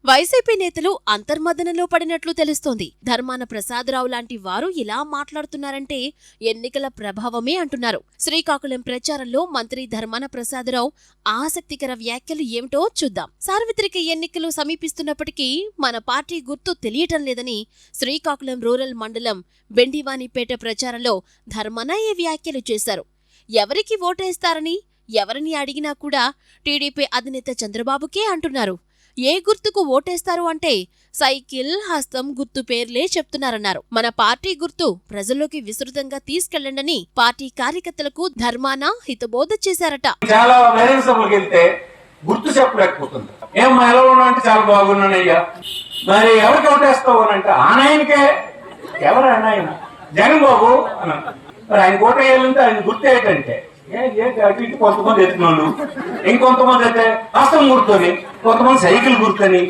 YCP నేతలు అంతర్మదనంలో పడినట్లు తెలుస్తోంది. ధర్మాన ప్రసాదరావు లాంటి వారు ఇలా మాట్లాడుతున్నారంటే ఎన్నికల ప్రభావమే అంటున్నారు. శ్రీకాకుళం ప్రచారంలో మంత్రి ధర్మాన ప్రసాదరావు ఆసక్తికర వ్యాఖ్యలు ఏమిటో చూద్దాం. సార్వత్రిక ఎన్నికలు సమీపిస్తున్నప్పటికీ మన పార్టీ గుర్తు తెలియటం లేదని శ్రీకాకుళం రూరల్ మండలం బెండివానిపేట ప్రచారంలో ధర్మాన ఈ వ్యాఖ్యలు చేశారు. ఎవరికి ఓటేస్తారని ఎవరిని అడిగినా కూడా టీడీపీ అధినేత చంద్రబాబుకే అంటున్నారు. ఏ గుర్తుకు ఓటేస్తారు అంటే సైకిల్, హస్తం గుర్తు పేర్లే చెప్తున్నారన్నారు. మన పార్టీ గుర్తు ప్రజల్లోకి విస్తృతంగా తీసుకెళ్లండని పార్టీ కార్యకర్తలకు ధర్మాన హితబోధ చేశారట. చాలా వేరే సభలకు వెళ్తే గుర్తు చెప్పలేకపోతుంది. ఏమో ఎలా ఉన్నా అంటే చాలా బాగున్నానయ్యా, మరి ఎవరికి ఓటేస్తావు అని అంటే ఆయనకే. ఎవరైనా ఆయన జగన్ బాబు అని, మరి ఆయన ఓటేయాలంటే ఆయన గుర్తు ఏంటంటే కొంతమంది ఎత్తుకున్నాను, ఇంకొంతమంది అయితే హస్తం గుర్తుని, కొంతమంది సైకిల్ గుర్తని,